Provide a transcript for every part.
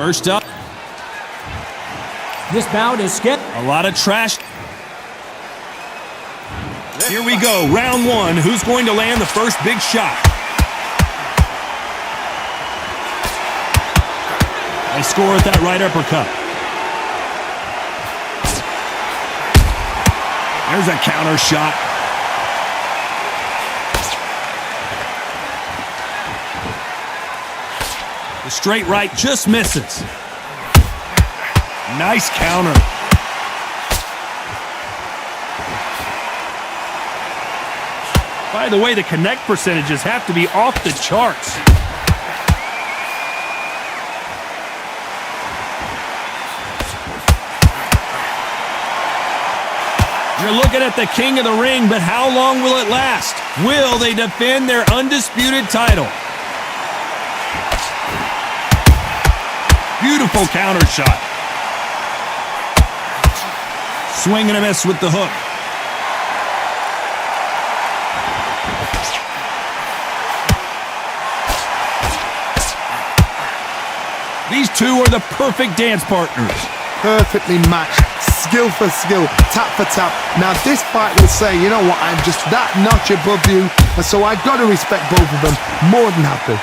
First up. This bout is skipped. A lot of trash. Here we go, round one. Who's going to land the first big shot? They score with that right uppercut. There's a counter shot. The straight right just misses. Nice counter. By the way, the connect percentages have to be off the charts. You're looking at the king of the ring, but how long will it last? Will they defend their undisputed title? Beautiful counter shot. Swing and a miss with the hook. These two are the perfect dance partners. Perfectly matched, skill for skill, tap for tap. Now this fight will say, you know what, I'm just that notch above you, and so I've got to respect both of them. More than happy.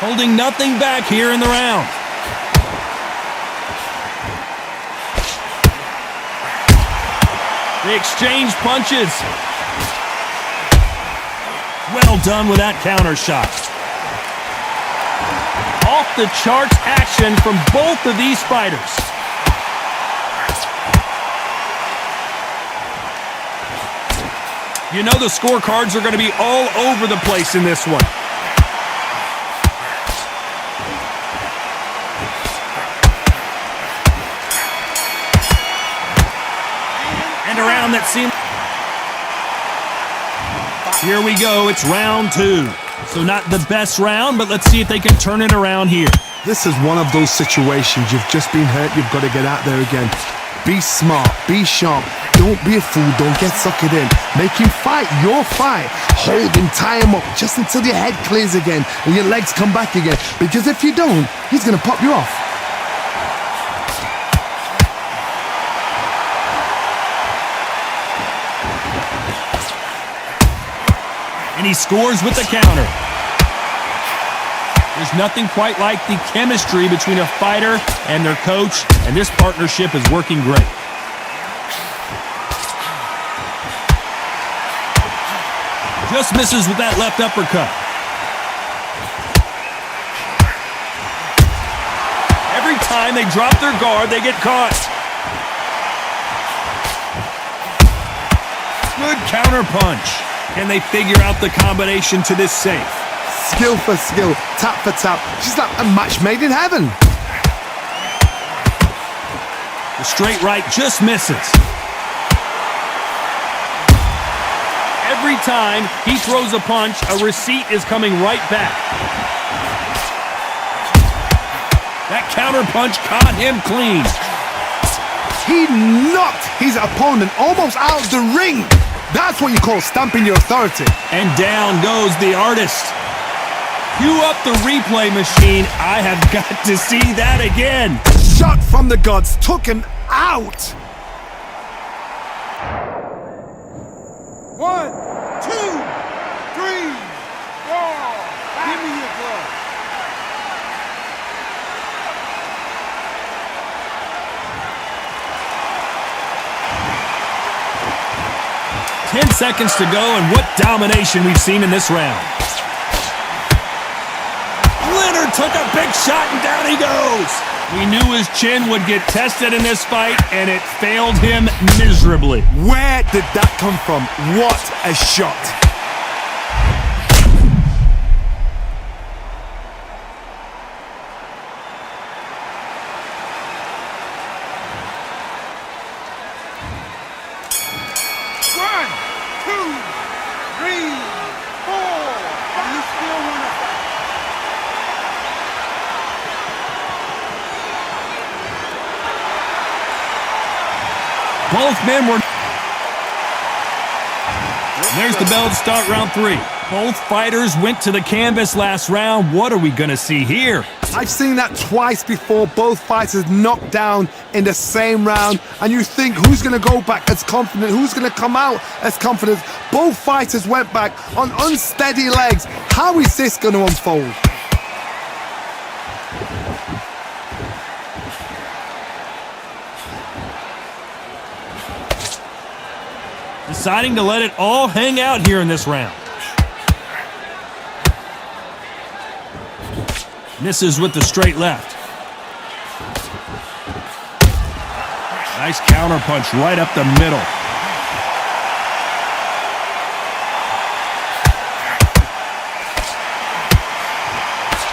Holding nothing back here in the round. They exchange punches. Well done with that counter shot. Off the charts action from both of these fighters. You know the scorecards are going to be all over the place in this one. And a round that seemed... Here we go, it's round two. So not the best round, but let's see if they can turn it around here. This is one of those situations. You've just been hurt, you've got to get out there again. Be smart, be sharp, don't be a fool, don't get suckered in. Make him fight your fight. Hold him, tie him up, just until your head clears again and your legs come back again. Because if you don't, he's going to pop you off. And he scores with the counter. There's nothing quite like the chemistry between a fighter and their coach, and this partnership is working great. Just misses with that left uppercut. Every time they drop their guard, they get caught. Good counter punch. Can they figure out the combination to this safe? Skill for skill, tap for tap. She's like a match made in heaven. The straight right just misses. Every time he throws a punch, a receipt is coming right back. That counter punch caught him clean. He knocked his opponent almost out of the ring. That's what you call stamping your authority. And down goes the artist. Cue up the replay machine. I have got to see that again. Shot from the gods, took him out. 1, 2, 3, 4. Give me your glove. Ten seconds to go, and what domination we've seen in this round. Leonard took a big shot, and down he goes. We knew his chin would get tested in this fight, and it failed him miserably. Where did that come from? What a shot. Both men were... There's the bell to start round three. Both fighters went to the canvas last round. What are we going to see here? I've seen that twice before, both fighters knocked down in the same round, and you think who's going to go back as confident, who's going to come out as confident. Both fighters went back on unsteady legs. How is this going to unfold? Deciding to let it all hang out here in this round. Misses with the straight left. Nice counter punch right up the middle.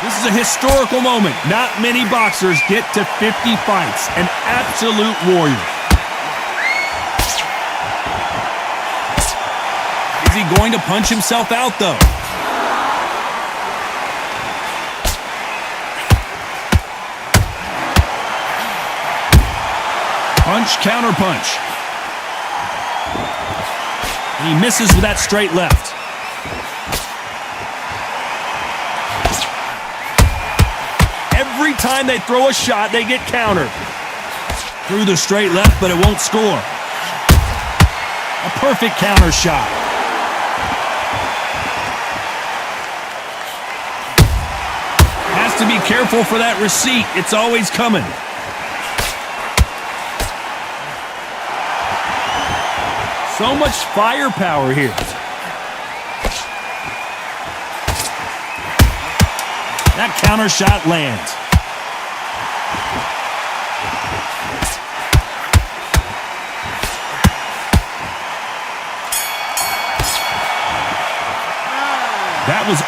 This is a historical moment. Not many boxers get to 50 fights. An absolute warrior. Is he going to punch himself out, though? Punch, counter punch. And he misses with that straight left. Every time they throw a shot, they get countered. Through the straight left, but it won't score. A perfect counter shot. Has to be careful for that receipt. It's always coming. So much firepower here. That counter shot lands. That was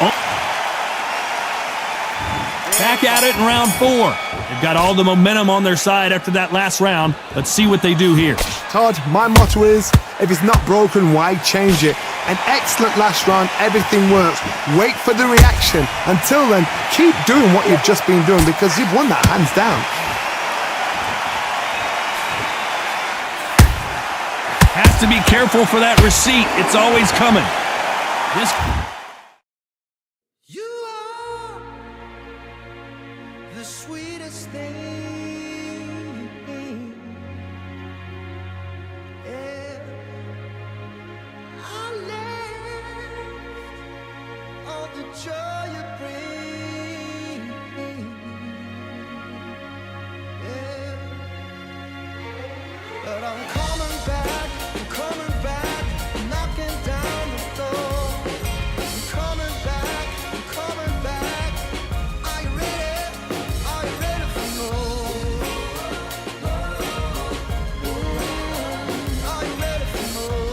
back at it in round 4. They've got all the momentum on their side after that last round. Let's see what they do here. Todd, my motto is, if it's not broken, why change it? An excellent last round, everything works. Wait for the reaction. Until then, keep doing what you've just been doing because you've won that hands down. Has to be careful for that receipt. It's always coming. This. You are the sweetest thing. Yeah. I left all the joy you bring. Yeah. But I'm coming back, knocking down the door. I'm coming back. Are you ready for more? Are you ready for more?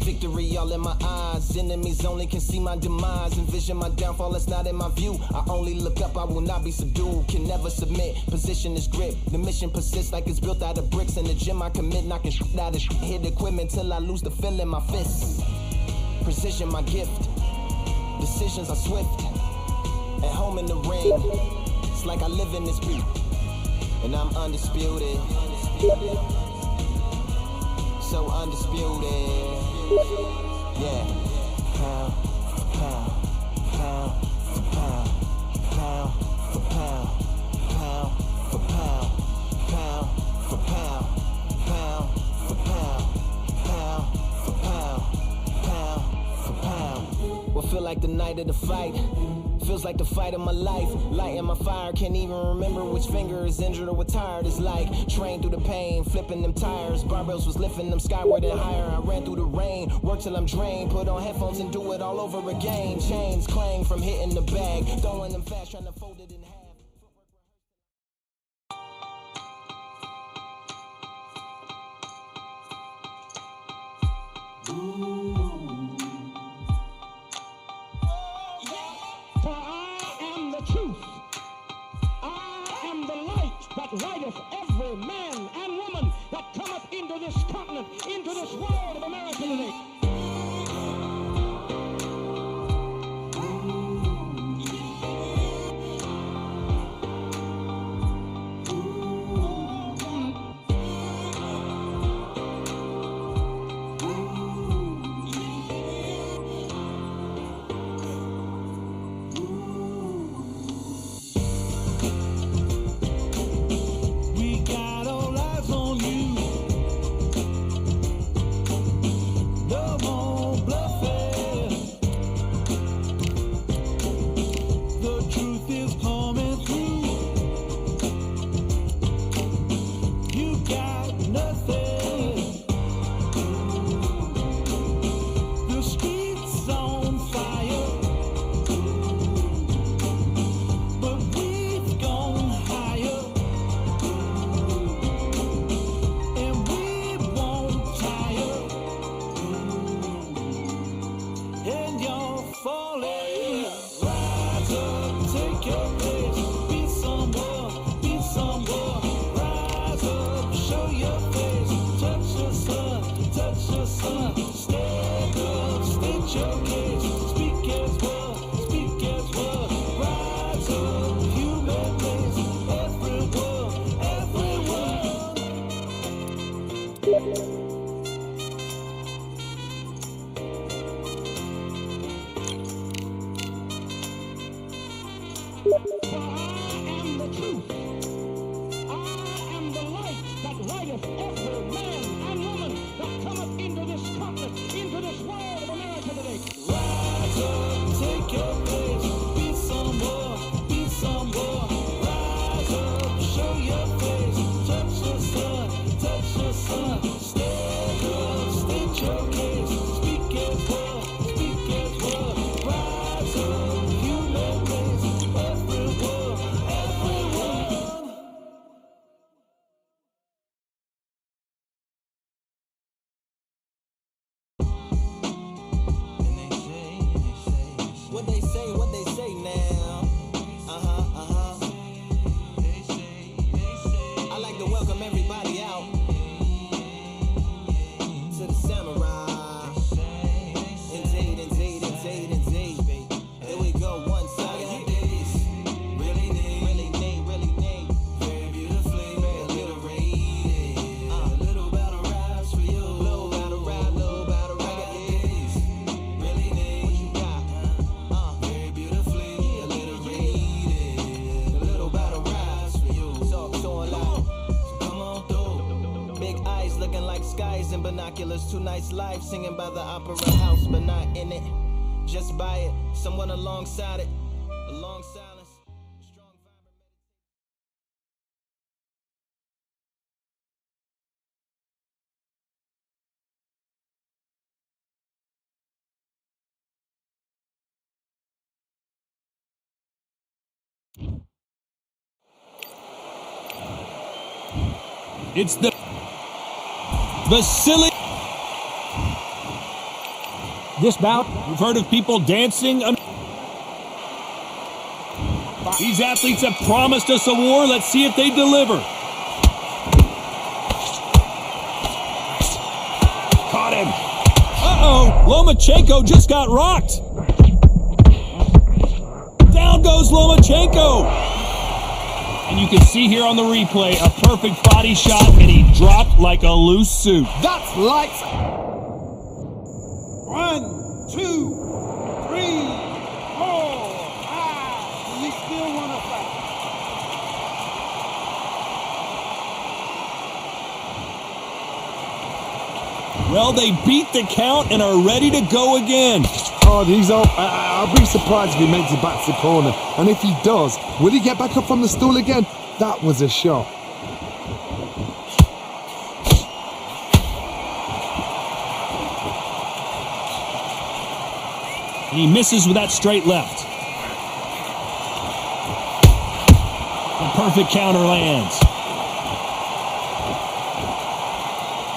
Victory all in my eyes, enemies only can see my demise. Envision my downfall, it's not in my view. I only look up, I will not be subdued. Can never submit, position is grip. The mission persists like it's built out of bricks. In the gym I commit, knocking shit out of shit. Hit equipment till I lose the feel in my fists. Precision my gift, decisions are swift. At home in the ring, it's like I live in this beat. And I'm undisputed, so undisputed. Yeah. Pound for pound, pound for pound, pound for pound, pound for pound, pound for pound, pound for pound, pound for pound, pound for pound. What feel like the night of the fight? Feels like the fight of my life. Lighting my fire, can't even remember which finger is injured or what tired is like. Train through the pain, flipping them tires. Barbells was lifting them skyward and higher. I ran through the rain, work till I'm drained. Put on headphones and do it all over again. Chains clang from hitting the bag. Throwing them fast, trying to fold it in half. For I am the truth. I am the light that lighteth every man and woman that cometh into this continent, into this world of America today. We got all eyes on you. No more bluffing. The truth is coming through. You got nothing. The streets on fire, but we've gone higher. And we won't tire. And you're falling. Rise up, take your place. Be someone, be someone. Rise up, show your face. Touch the sun, touch the sun. Stand up, state your case. Speak as one, speak as one. Rise up, human race. Everyone, everyone. For I am the truth. I am the light that lighteth every man and woman that cometh into this continent, into this world of America today. Rise up, take your place. Be someone, be someone. Rise up, show your face. Touch the sun, touch the sun. Stand up, state your case. Speak as one, speak as one. Rise up, human race. Everyone, everyone. What they say now? I like to welcome everybody out to the samurai. Indeed, indeed, indeed, indeed. Here we go, one side. Really need. Very beautifully, alliterated. A little battle raps for you. Little battle rap, little battle rap. Really need. What you got? Very beautifully alliterated. A little battle raps for you. So a lot. So come on through. Big eyes looking like skies and binoculars. Two nights live singing by the opera house, but not in it. Just by it. Someone alongside it. A long silence. Strong vibrant. It's the silly. This bout, we've heard of people dancing. These athletes have promised us a war. Let's see if they deliver. Caught him. Uh-oh, Lomachenko just got rocked. Down goes Lomachenko. And you can see here on the replay a perfect body shot, and he dropped like a loose suit. That's lights. 1, 2, 3, 4, 5. You still want to fight? Well, they beat the count and are ready to go again. hard. I'll be surprised if he makes it back to the corner. And if he does, will he get back up from the stool again? That was a shot. He misses with that straight left. The perfect counter lands.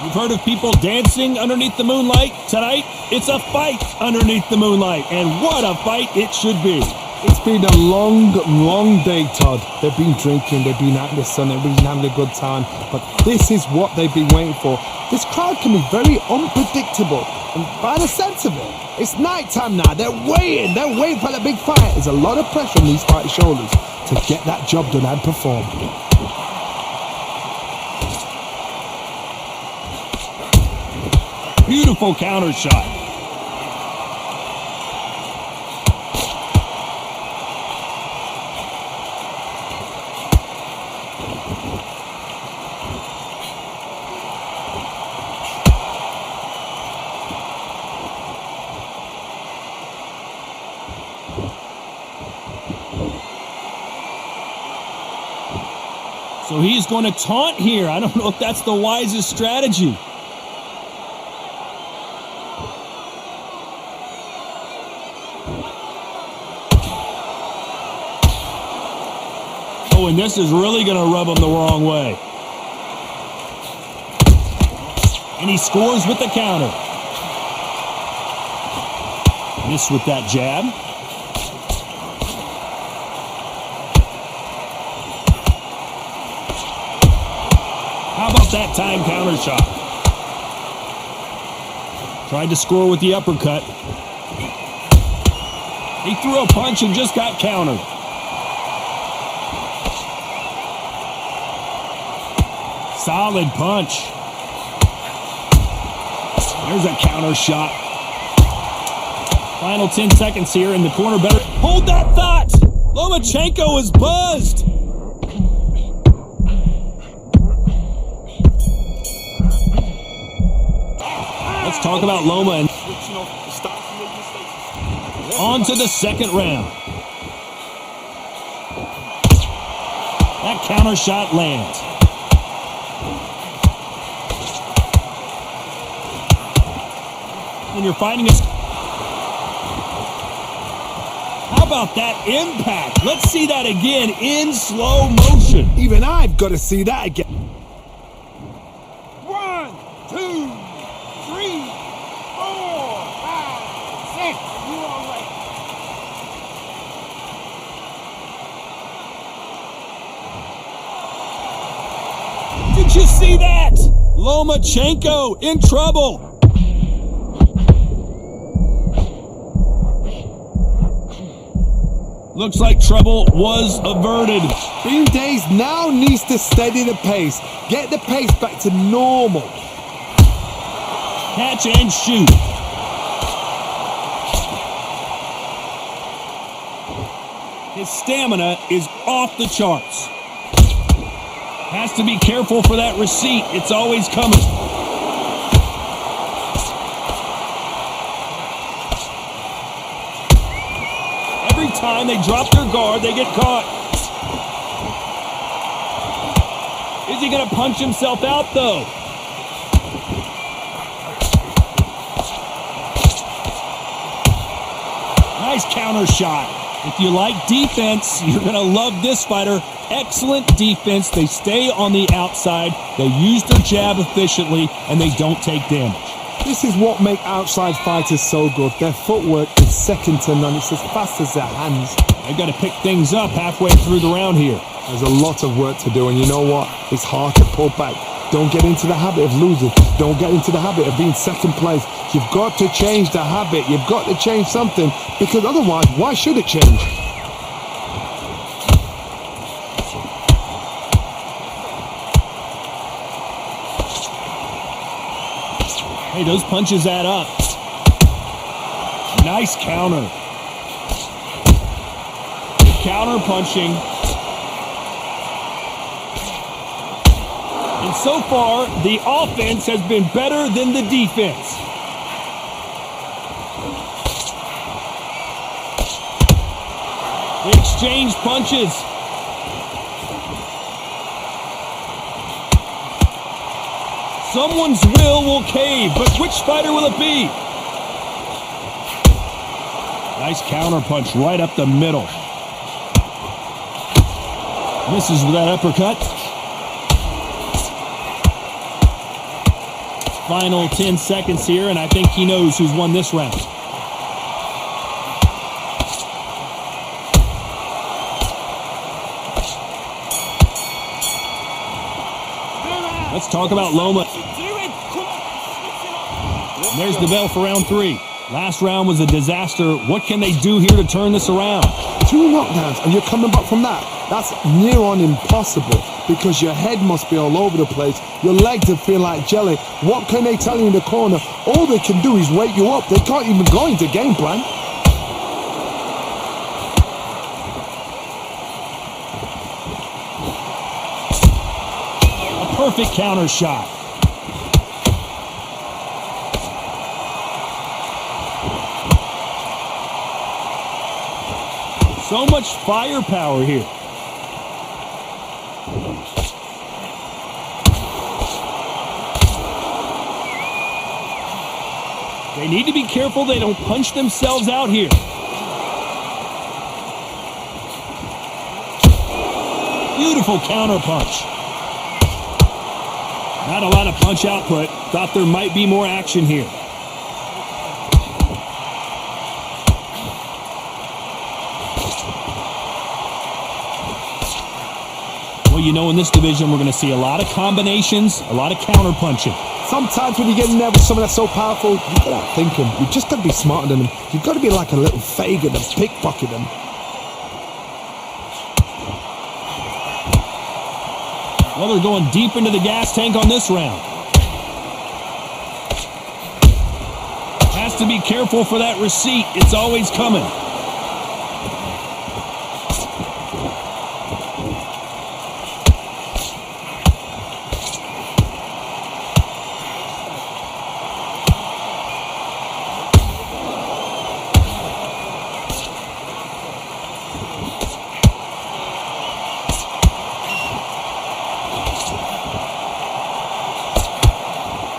You've heard of people dancing underneath the moonlight. Tonight, it's a fight underneath the moonlight. And what a fight it should be. It's been a long, long day, Todd. They've been drinking, they've been out in the sun, they've been having a good time. But this is what they've been waiting for. This crowd can be very unpredictable. And by the sense of it, it's nighttime now. They're waiting for the big fight. There's a lot of pressure on these fighters' shoulders to get that job done and perform. Beautiful counter shot. So he's going to taunt here. I don't know if that's the wisest strategy. Oh, and this is really going to rub him the wrong way. And he scores with the counter. Miss with that jab. How about that time counter shot? Tried to score with the uppercut. He threw a punch and just got countered. Solid punch. There's a counter shot. Final 10 seconds here in the corner. Better hold that thought. Lomachenko is buzzed. Let's talk about Loma. And on to the second round. That counter shot lands. When you're fighting a... How about that impact? Let's see that again in slow motion. Even I've got to see that again. 1, 2, 3, 4, 5, 6. You all right? Did you see that? Lomachenko in trouble. Looks like trouble was averted. Bean Days now needs to steady the pace. Get the pace back to normal. Catch and shoot. His stamina is off the charts. Has to be careful for that receipt. It's always coming. Every time they drop their guard, they get caught. Is he going to punch himself out, though? Nice counter shot. If you like defense, you're going to love this fighter. Excellent defense. They stay on the outside. They use their jab efficiently, and they don't take damage. This is what makes outside fighters so good. Their footwork is second to none. It's as fast as their hands. They've got to pick things up halfway through the round here. There's a lot of work to do, and you know what? It's hard to pull back. Don't get into the habit of losing. Don't get into the habit of being second place. You've got to change the habit. You've got to change something, because otherwise, why should it change? Hey, those punches add up. Nice counter. Counter punching. And so far, the offense has been better than the defense. They exchange punches. Someone's will cave, but which fighter will it be? Nice counter punch right up the middle. Misses with that uppercut. Final 10 seconds here, and I think he knows who's won this round. Let's talk about Loma. And there's the bell for round 3. Last round was a disaster. What can they do here to turn this around? 2 knockdowns and you're coming back from that. That's near on impossible because your head must be all over the place. Your legs will feel like jelly. What can they tell you in the corner? All they can do is wake you up. They can't even go into game plan. A perfect counter shot. So much firepower here. They need to be careful they don't punch themselves out here. Beautiful counter punch. Not a lot of punch output. Thought there might be more action here. Well, you know, in this division, we're going to see a lot of combinations, a lot of counter punching. Sometimes when you get in there with someone that's so powerful, you've got to outthink him. You've just got to be smarter than him. You've got to be like a little Fagin and pickpocket him. Well, they're going deep into the gas tank on this round. Has to be careful for that receipt. It's always coming.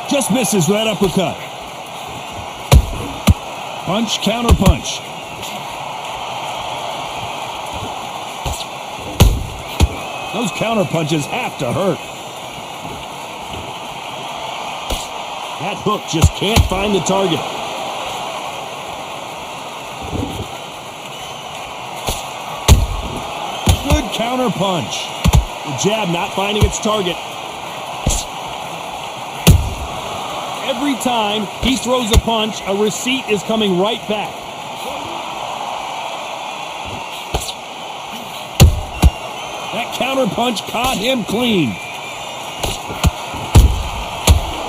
Just misses with that uppercut. Punch, counter punch. Those counter punches have to hurt. That hook just can't find the target. Good counter punch. The jab not finding its target. Every time he throws a punch, a receipt is coming right back. That counter punch caught him clean.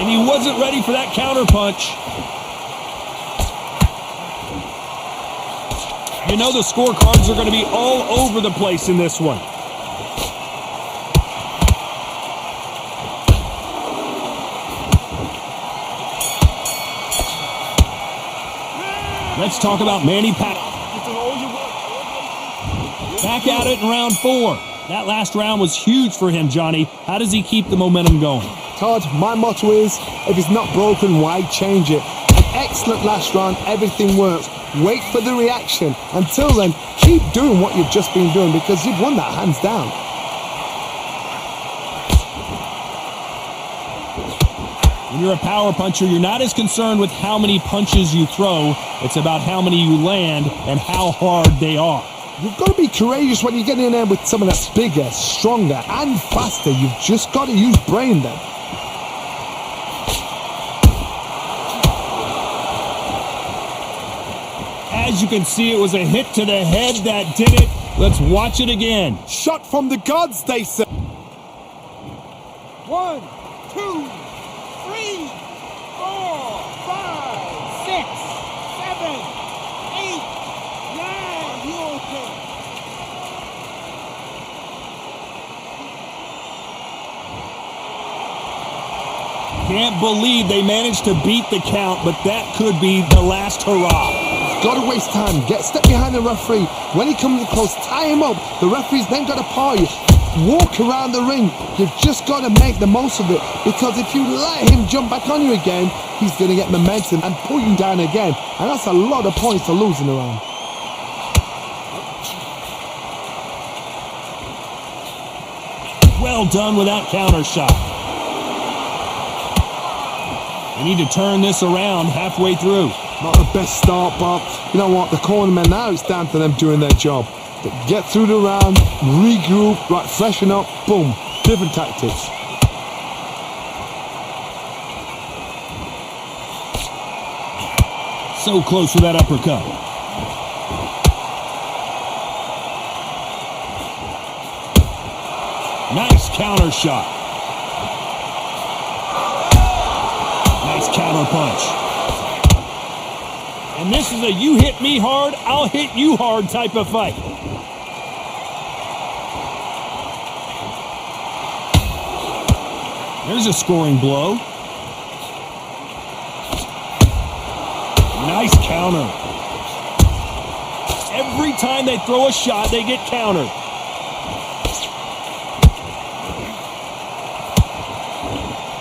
And he wasn't ready for that counter punch. You know the scorecards are going to be all over the place in this one. Let's talk about Manny Pacquiao. Back at it in round 4. That last round was huge for him, Johnny. How does he keep the momentum going? Todd, my motto is, if it's not broken, why change it? An excellent last round, everything works. Wait for the reaction. Until then, keep doing what you've just been doing because you've won that hands down. When you're a power puncher, you're not as concerned with how many punches you throw. It's about how many you land and how hard they are. You've got to be courageous when you get in there with someone that's bigger, stronger, and faster. You've just got to use brain then. As you can see, it was a hit to the head that did it. Let's watch it again. Shot from the gods, they say. 1, 2, 3, 4, 5, 6, 7, 8, 9. You okay? Can't believe they managed to beat the count, but that could be the last hurrah. got to waste time. Step behind the referee. When he comes close, tie him up. The referee's then got to paw you. Walk around the ring. You've just got to make the most of it, because if you let him jump back on you again, he's going to get momentum and pull you down again. And that's a lot of points to lose in the round. Well done with that counter shot. They need to turn this around halfway through. Not the best start, but you know what? The cornermen now, it's down to them doing their job. Get through the round, regroup, right, freshen up, boom, different tactics. So close with that uppercut. Nice counter shot. Nice counter punch. And this is a you hit me hard, I'll hit you hard type of fight. There's a scoring blow. Nice counter. Every time they throw a shot, they get countered.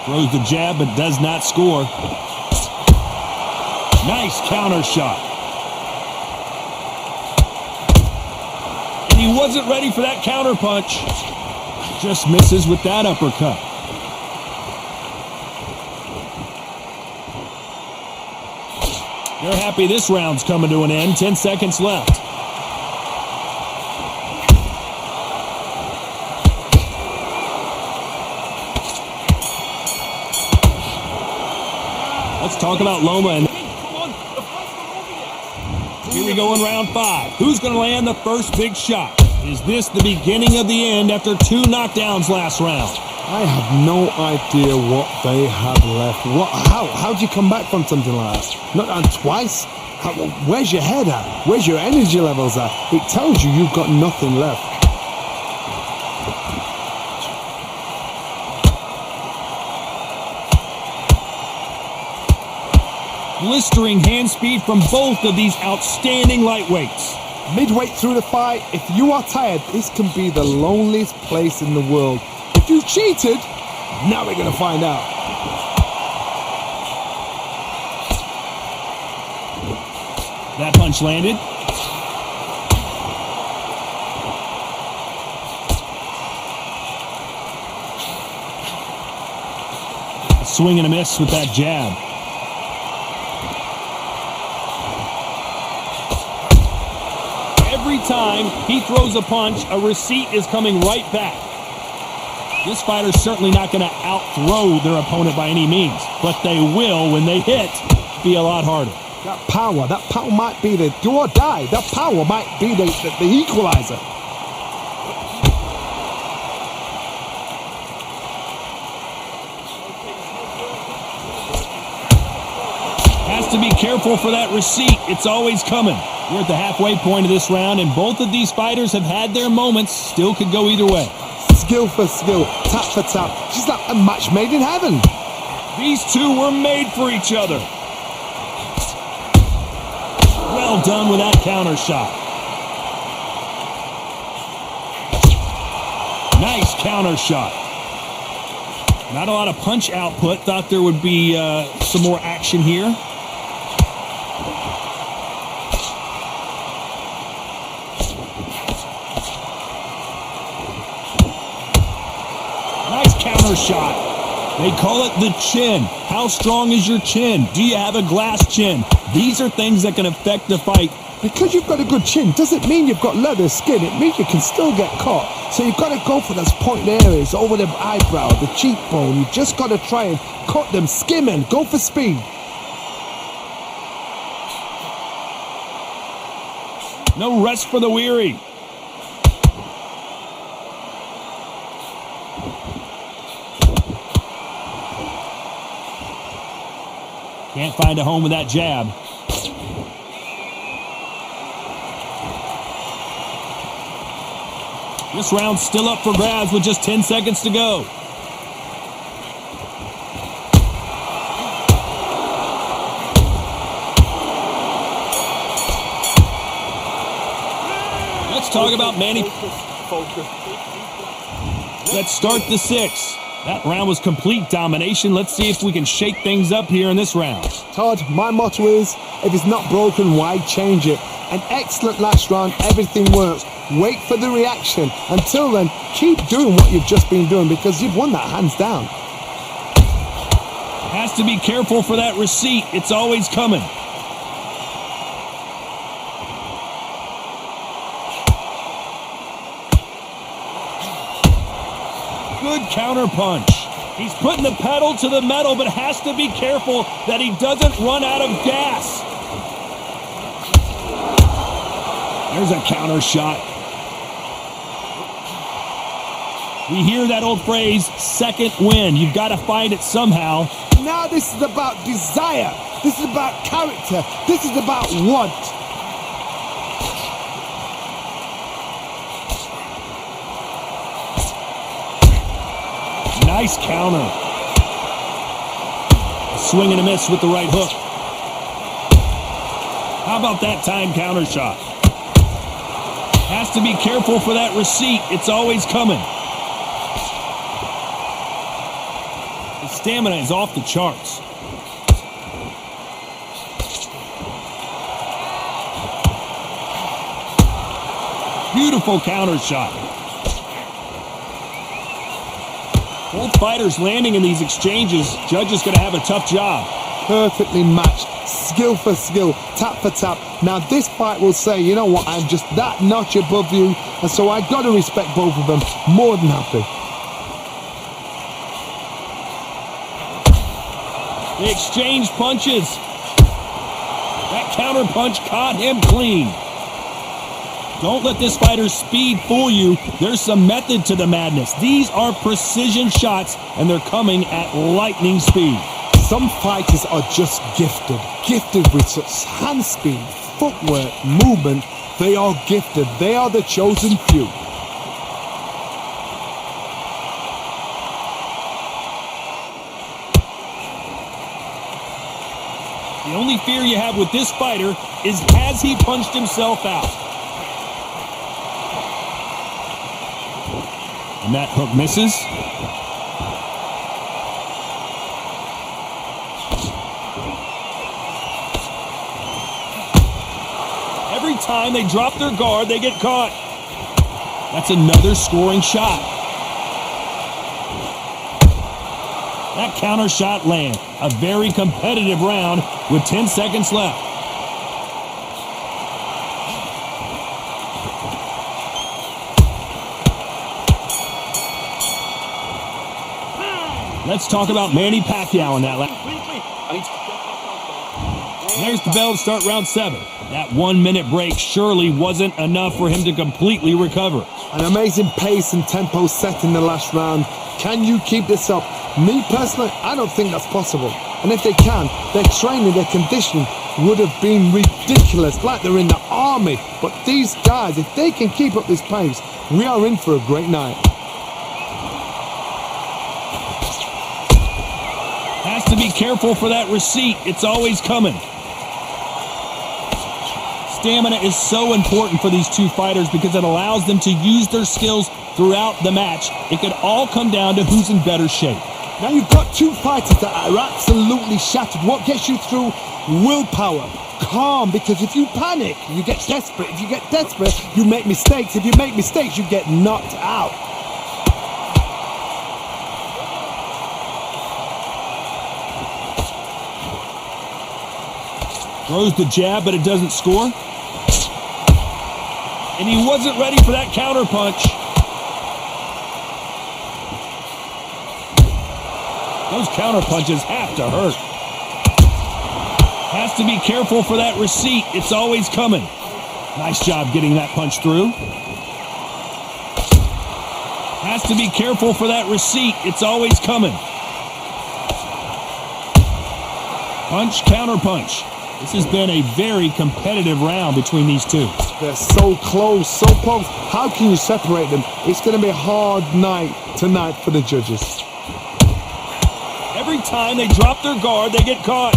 Throws the jab, but does not score. Nice counter shot. And he wasn't ready for that counter punch. Just misses with that uppercut. They're happy this round's coming to an end. 10 seconds left. Let's talk about Loma. And here we go in round 5. Who's going to land the first big shot? Is this the beginning of the end after 2 knockdowns last round? I have no idea what they have left. How do you come back from something like that? Not on twice? Where's your head at? Where's your energy levels at? It tells you you've got nothing left. Blistering hand speed from both of these outstanding lightweights. Midway through the fight, if you are tired, this can be the loneliest place in the world. If you cheated, now we're going to find out. That punch landed. A swing and a miss with that jab. Every time he throws a punch, a receipt is coming right back. This fighter's certainly not going to outthrow their opponent by any means, but they will, when they hit, be a lot harder. That power might be the do or die. That power might be the equalizer. Has to be careful for that receipt. It's always coming. We're at the halfway point of this round, and both of these fighters have had their moments. Still could go either way. Skill for skill, tap for tap. She's like a match made in heaven. These two were made for each other. Well done with that counter shot. Nice counter shot. Not a lot of punch output. Thought there would be some more action here. Nice counter shot. They call it the chin. How strong is your chin? Do you have a glass chin? These are things that can affect the fight. Because you've got a good chin doesn't mean you've got leather skin. It means you can still get caught. So you've got to go for those point areas, over the eyebrow, the cheekbone. You just got to try and cut them, skim and go for speed. No rest for the weary. Can't find a home with that jab. This round's still up for grabs with just 10 seconds to go. Let's talk about Manny. Focus. Let's start the 6. That round was complete domination. Let's see if we can shake things up here in this round. Todd, my motto is, if it's not broken, why change it? An excellent last round, everything works. Wait for the reaction. Until then, keep doing what you've just been doing because you've won that hands down. Has to be careful for that receipt. It's always coming. Good counter punch. He's putting the pedal to the metal, but has to be careful that he doesn't run out of gas. There's a counter shot. We hear that old phrase, second win. You've got to find it somehow. Now this is about desire. This is about character. This is about want. Nice counter. A swing and a miss with the right hook. How about that time counter shot? Has to be careful for that receipt. It's always coming. His stamina is off the charts. Beautiful counter shot. Both fighters landing in these exchanges. Judge is going to have a tough job. Perfectly matched. Skill for skill. Tap for tap. Now this fight will say, you know what, I'm just that notch above you. And so I got to respect both of them. More than happy. They exchange punches. That counter punch caught him clean. Don't let this fighter's speed fool you. There's some method to the madness. These are precision shots, and they're coming at lightning speed. Some fighters are just gifted. Gifted with such hand speed, footwork, movement. They are gifted. They are the chosen few. The only fear you have with this fighter is, has he punched himself out? And that hook misses. Every time they drop their guard, they get caught. That's another scoring shot. That counter shot lands. A very competitive round with 10 seconds left. Let's talk about Manny Pacquiao in that last. There's the bell to start round 7. That 1 minute break surely wasn't enough for him to completely recover. An amazing pace and tempo set in the last round. Can you keep this up? Me personally, I don't think that's possible. And if they can, their training, their conditioning would have been ridiculous, like they're in the army. But these guys, if they can keep up this pace, we are in for a great night. Has to be careful for that receipt. It's always coming. Stamina is so important for these two fighters because it allows them to use their skills throughout the match. It could all come down to who's in better shape. Now you've got two fighters that are absolutely shattered. What gets you through? Willpower. Calm, because if you panic, you get desperate. If you get desperate, you make mistakes. If you make mistakes, you get knocked out. Throws the jab, but it doesn't score. And he wasn't ready for that counter punch. Those counter punches have to hurt. Has to be careful for that receipt. It's always coming. Nice job getting that punch through. Has to be careful for that receipt. It's always coming. Punch, counter punch. This has been a very competitive round between these two. They're so close, so close. How can you separate them? It's going to be a hard night tonight for the judges. Every time they drop their guard, they get caught.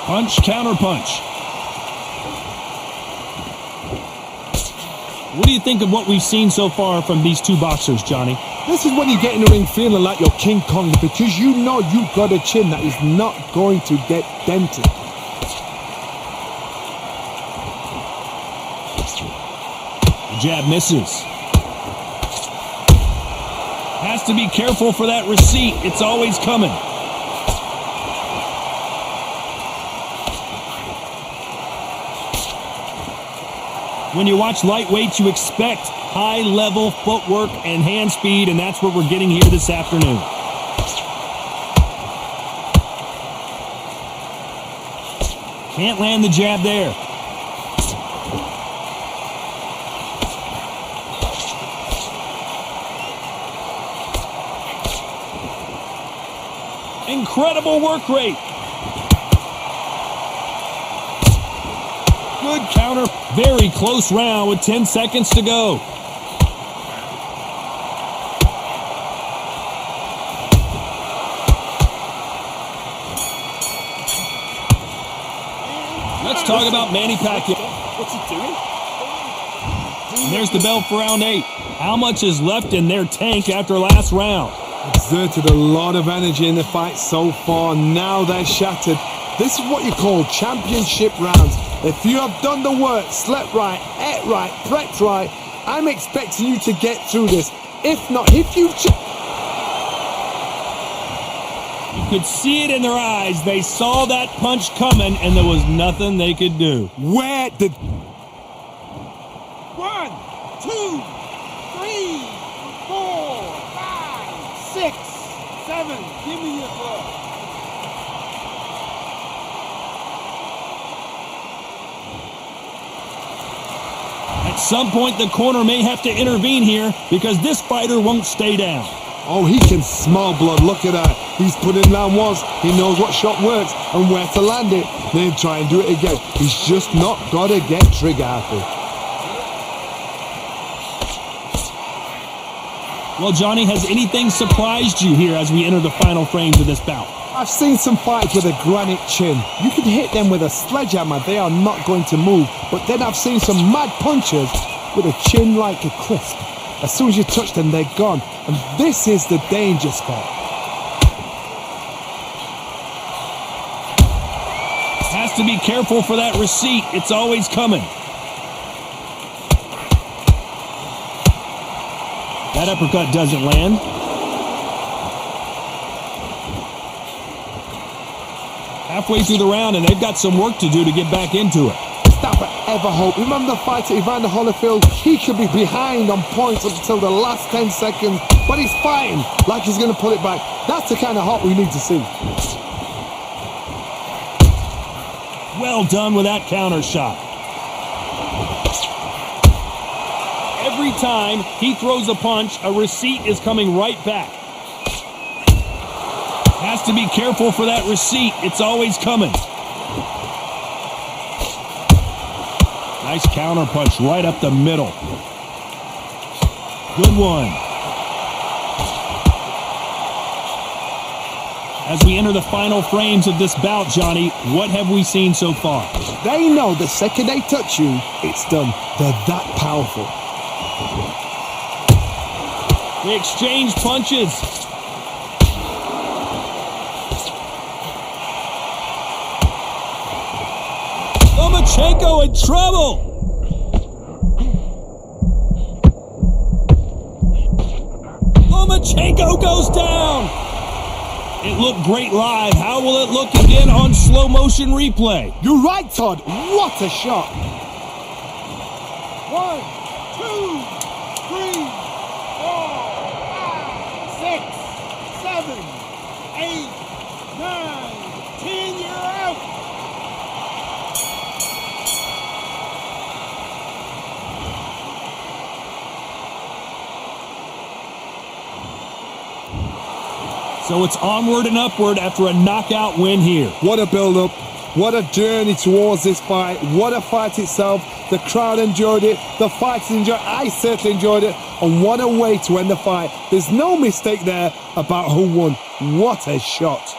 Punch, counter punch. What do you think of what we've seen so far from these two boxers, Johnny? This is when you get in the ring feeling like you're King Kong, because you know you've got a chin that is not going to get dented. The jab misses. Has to be careful for that receipt. It's always coming. When you watch lightweights, you expect high-level footwork and hand speed, and that's what we're getting here this afternoon. Can't land the jab there. Incredible work rate. Good counter. Very close round with 10 seconds to go. Let's talk about Manny Pacquiao. What's he doing? And there's the bell for round 8. How much is left in their tank after last round? Exerted a lot of energy in the fight so far. Now they're shattered. This is what you call championship rounds. If you have done the work, slept right, ate right, prepped right, I'm expecting you to get through this. If not, if you've... You could see it in their eyes. They saw that punch coming, and there was nothing they could do. Where did... 1, 2, 3, 4, 5, 6, 7. Give me your glove. At some point, the corner may have to intervene here because this fighter won't stay down. Oh, he can smell blood. Look at that. He's put in round once. He knows what shot works and where to land it. Then try and do it again. He's just not got to get trigger happy. Well, Johnny, has anything surprised you here as we enter the final frames of this bout? I've seen some fights with a granite chin. You can hit them with a sledgehammer. They are not going to move. But then I've seen some mad punchers with a chin like a crisp. As soon as you touch them, they're gone. And this is the danger spot. Has to be careful for that receipt. It's always coming. That uppercut doesn't land. Halfway through the round, and they've got some work to do to get back into it. Stop ever hope. Remember the fight at Evander Holyfield? He could be behind on points up until the last 10 seconds, but he's fighting like he's going to pull it back. That's the kind of hope we need to see. Well done with that counter shot. Every time he throws a punch, a receipt is coming right back. Has to be careful for that receipt. It's always coming. Nice counter punch right up the middle. Good one. As we enter the final frames of this bout, Johnny, what have we seen so far? They know the second they touch you, it's done. They're that powerful. They exchange punches. Lomachenko in trouble. Lomachenko goes down. It looked great live. How will it look again on slow motion replay? You're right, Todd. What a shot. 1, 2, 3, 4, 5, 6, 7, 8, 9, 10. You're out. So it's onward and upward after a knockout win here. What a build-up. What a journey towards this fight. What a fight itself. The crowd enjoyed it. The fighters enjoyed it. I certainly enjoyed it. And what a way to end the fight. There's no mistake there about who won. What a shot.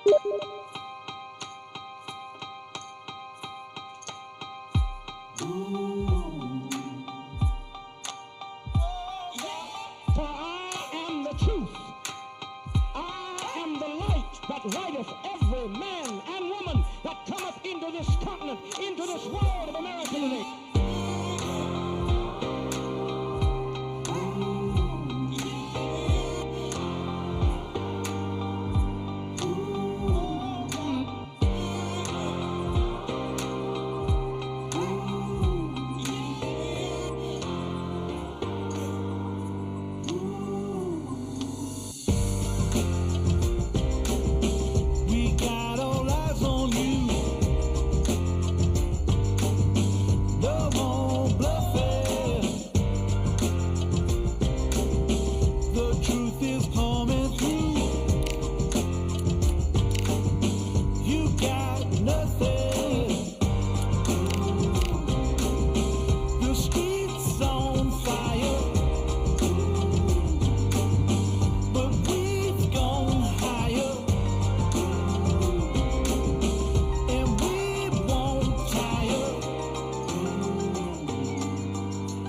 For I am the truth. I am the light that lighteth every man and woman that cometh into this continent, into this world of America today. We got all eyes on you. No more bluffing. The truth is coming through. You got nothing. The streets on fire, but we've gone higher. And we won't tire.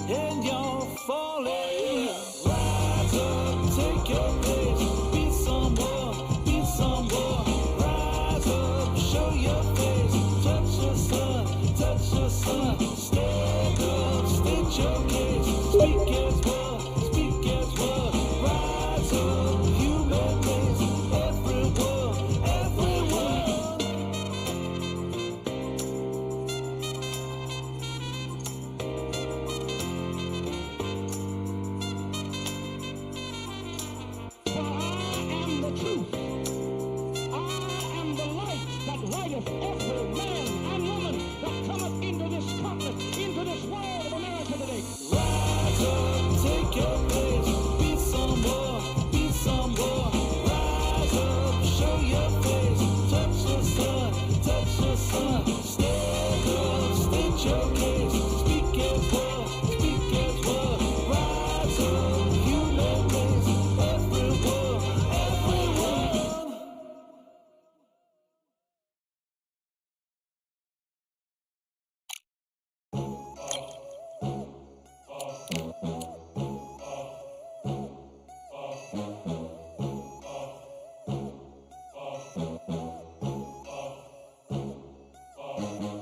And you're falling. Rise up, take your place. Be someone, be someone. Rise up, show your face. Touch the sun, touch the sun. Stand up, state your case. Speak as one, speak as one. Rise up, human race. Everyone, everyone. For I am the truth. I am the light that lighteth every man and woman that cometh into this continent, into this world of America today. Rise up, take your place. Be someone, be someone. Rise up, show your face. Touch the sun, touch the sun. Stand up, state your case. Speak as one, speak as one. Rise up, human race. Everyone, everyone.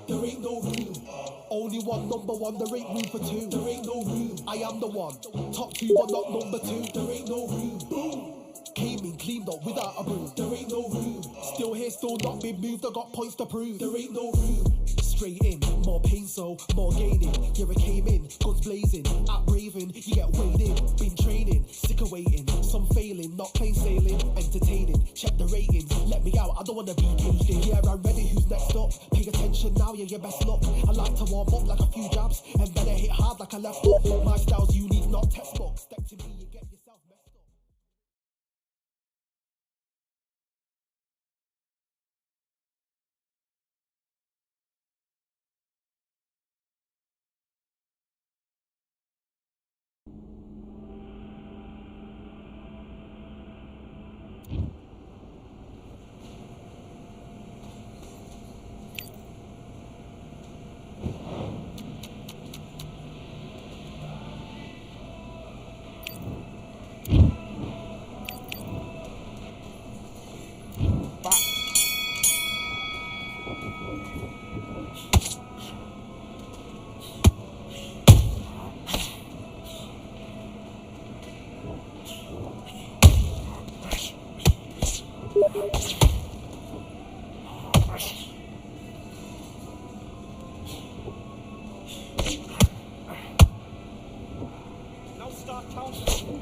There ain't no room. Only one number one, there ain't room for two. There ain't no room. I am the one. Top two, but not number two. There ain't no room. Boom. Came in, cleaned up without a broom. There ain't no room. Still here, still not been moved. I got points to prove. There ain't no room. Straight in, more pain, so more gaining. Yeah, I came in, guns blazing, at raving, you get weighed in. Been training, sick of waiting, some failing, not plain sailing, entertaining. Check the ratings, let me out, I don't wanna be caged in. Yeah, I'm ready, who's next up? Pay attention now, yeah, your best luck. I like to warm up like a few jabs, and then I hit hard like a left hook. My style's unique, not textbook. Step to me, you get yourself messed up. Now start counting.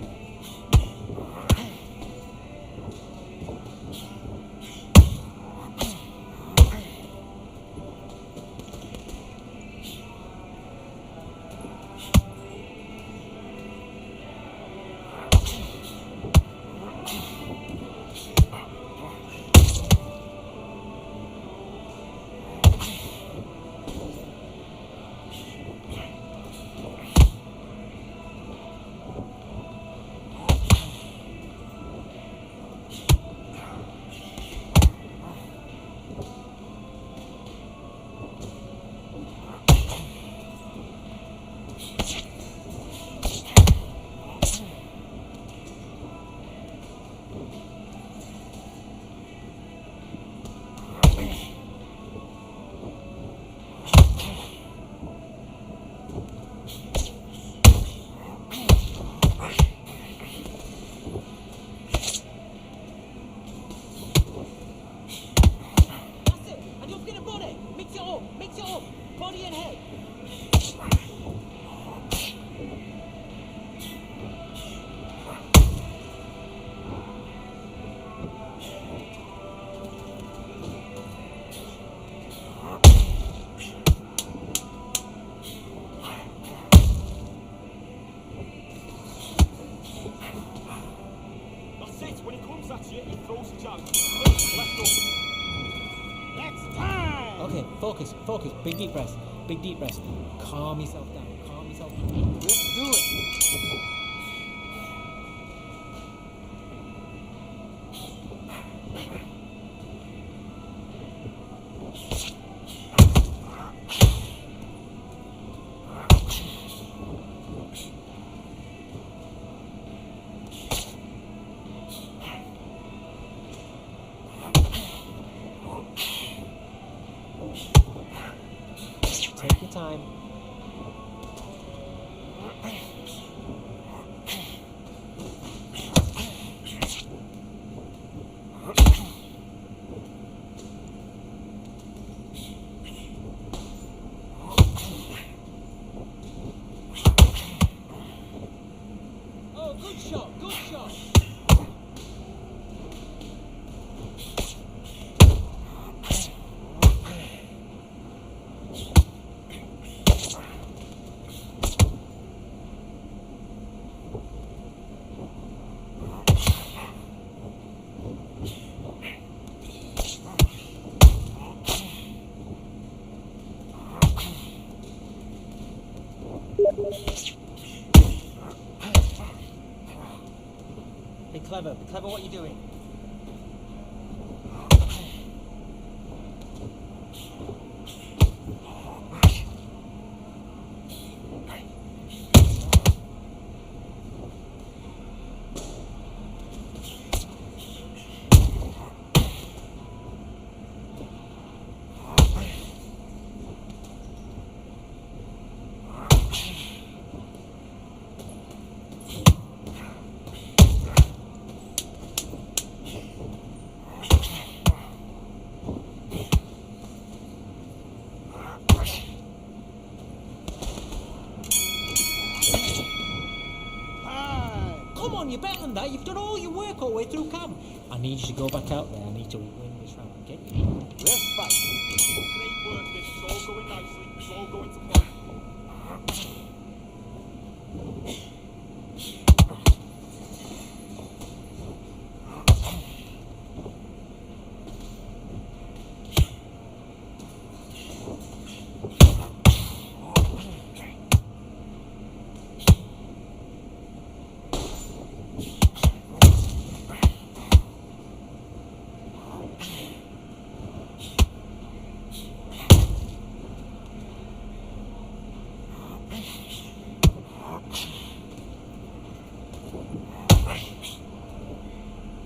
at you, he throws the jab. Left up. Next time! Okay, focus. Big deep breath. Calm yourself down. Let's do it. Take your time. Oh, good shot. Be clever what you're doing. Come on, you're better than that. You've done all your work all the way through camp. I need you to go back out there. I need to win this round, okay? Let's fight. Great work, this is all going nicely. It's all going to plan.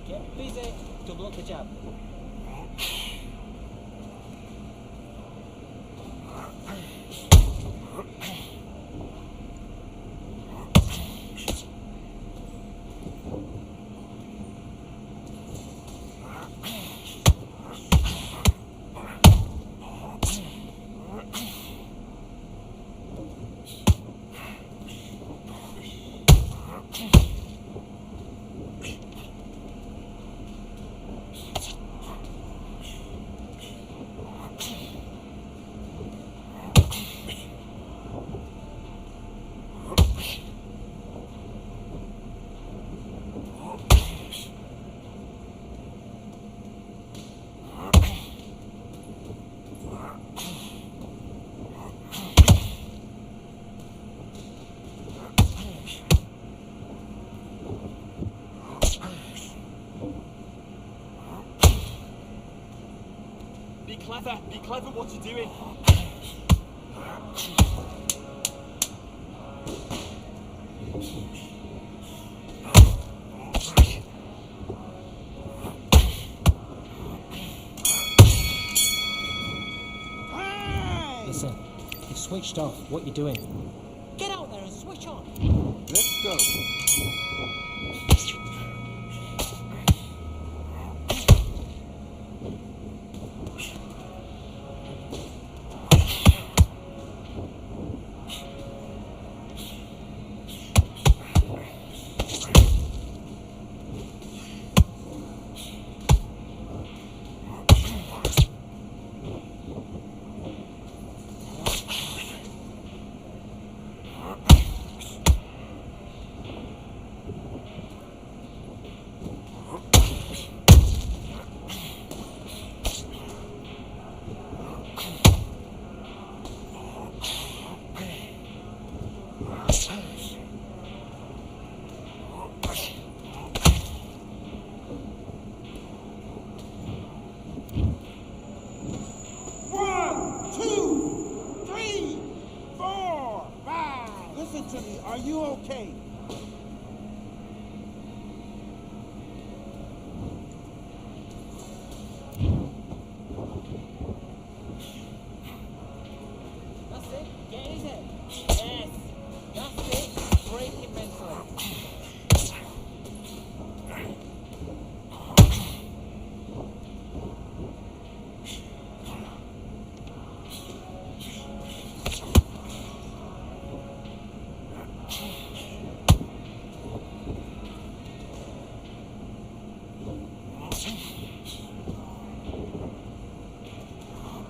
Get busy. Double up the jab. Be clever what you're doing. Listen, you've switched off. What you doing? Get out there and switch on. Let's go. you okay? That's it. Get in his head. Yes. That's it. Break him mentally.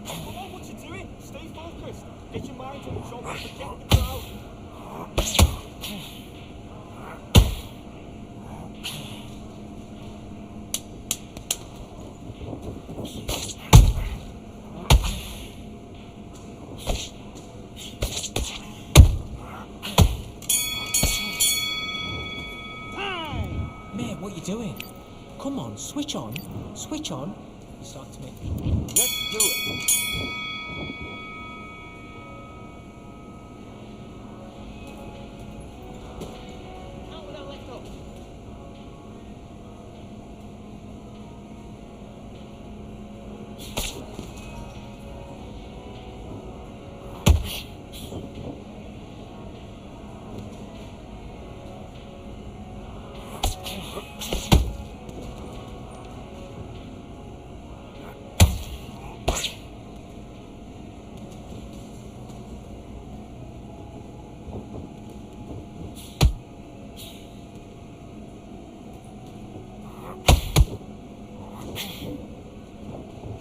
Come on, what you doing? Stay focused. Get your mind on the job and forget the crowd. Man, what you doing? Come on, switch on. Switch on. You start to make. Let's do it. Out with that left hook.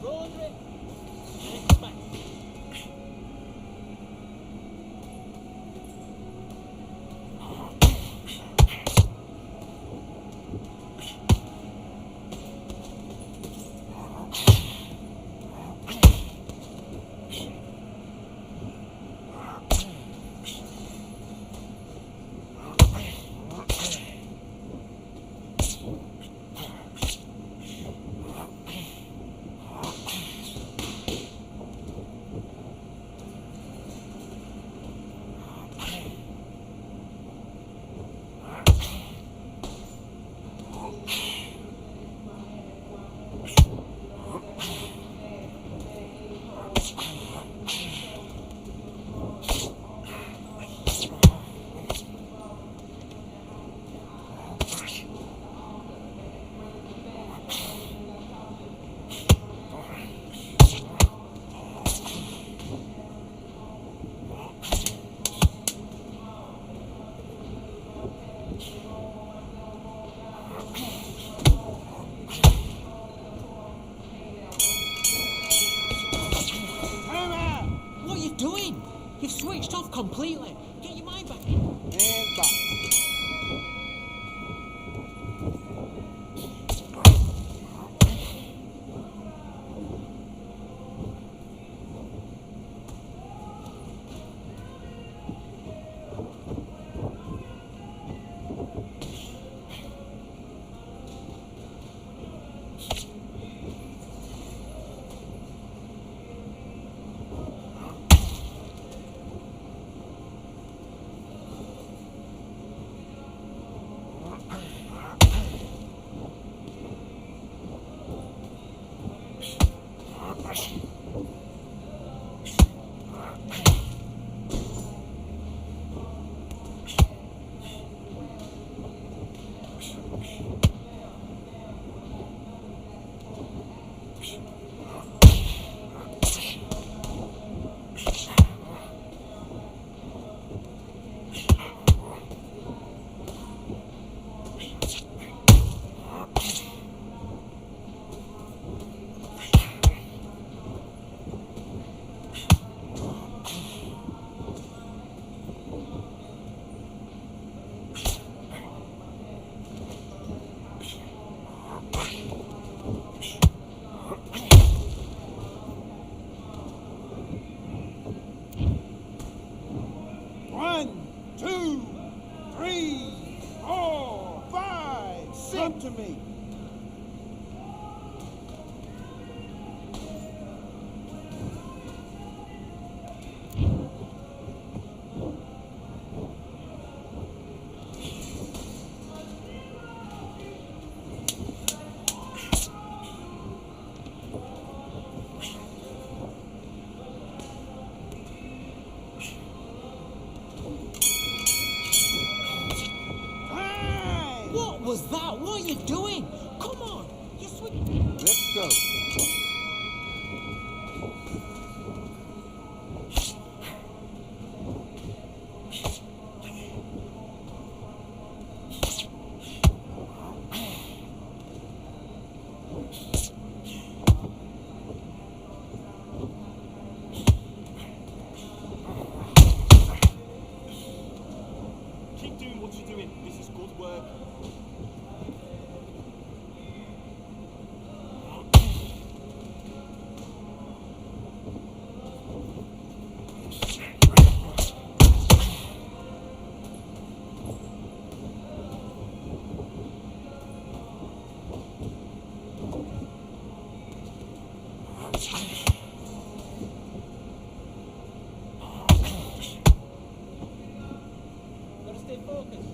Roll under it. And it comes back. What are you doing? You've switched off completely. Get your mind back. And back. Keep doing what you're doing. This is good work. Gotta stay focused.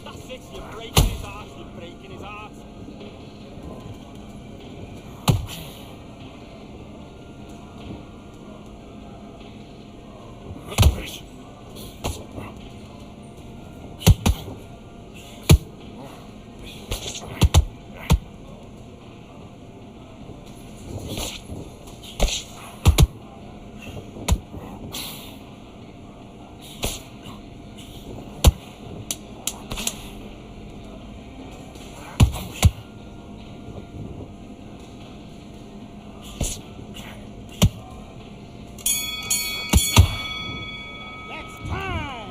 That's it. You're breaking his heart. You're breaking his heart.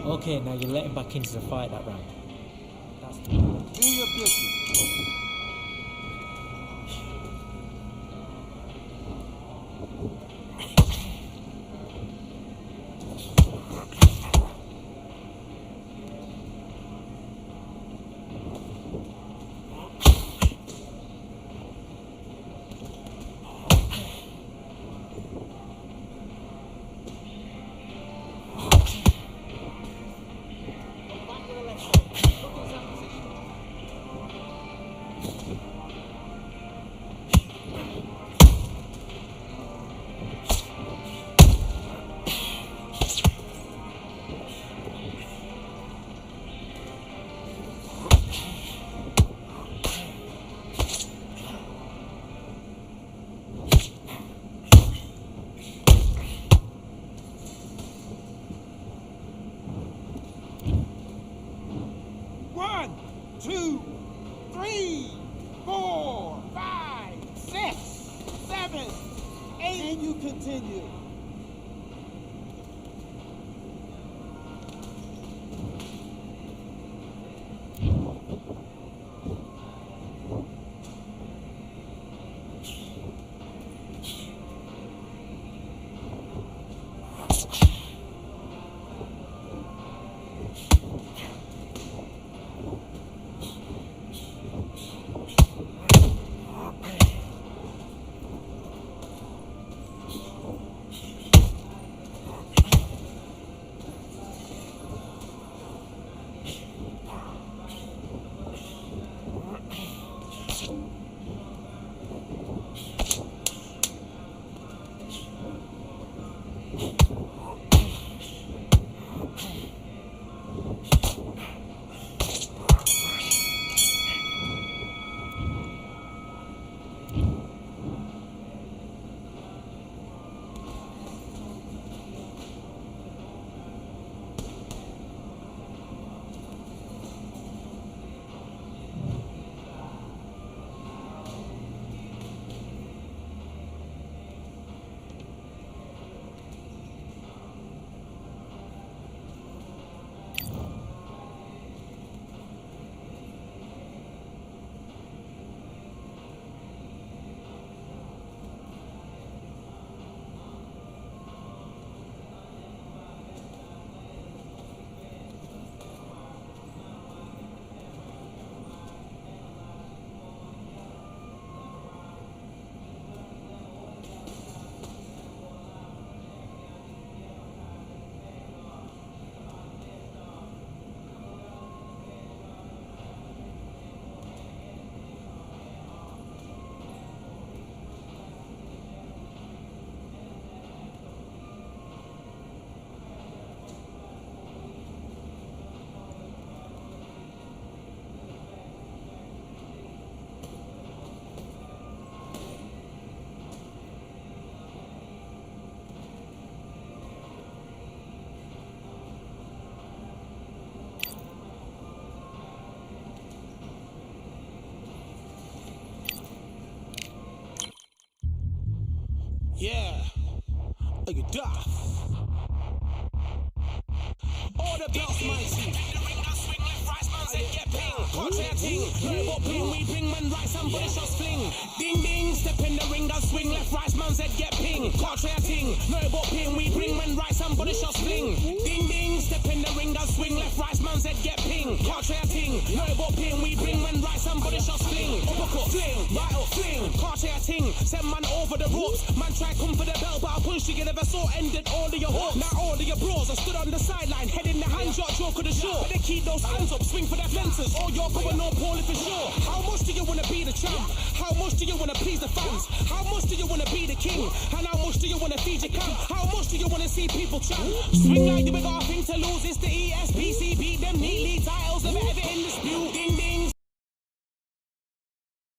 Okay, now you're letting back into the fight that round. That's Do your business. back with the left foot. Look at that position. One, two, three, 4, 5, 6, 7, 8, and you continue. Are you daft? All the belts, mighty. Get ping, contract ting, no ping, we bring man right, somebody shots fling. Ding ding, step in the ring, and swing left, right, man's head get ping. Contract ting, no ping, we bring man right, somebody shots fling. Ding ding, step in the ring, and swing left, right, man's head get ping. Contract ting, no ping, we bring man right, somebody shots fling. Uppercut, fling, right up, fling. Contract ting, send man over the ropes. Man try come for the belt, but I punch you never saw ended all of your hopes. Now all of your bros are stood on the sideline, head in the hand shot, joke of the show. But they keep those hands up, swing for their fences. Oh, you're going on poorly for sure. How much do you wanna be the champ? How much do you wanna please the fans? How much do you wanna be the king? And how much do you wanna feed your camp? How much do you wanna see people champ? Swing like you got a thing to lose. It's the ESPC, beat them neatly. Titles never ever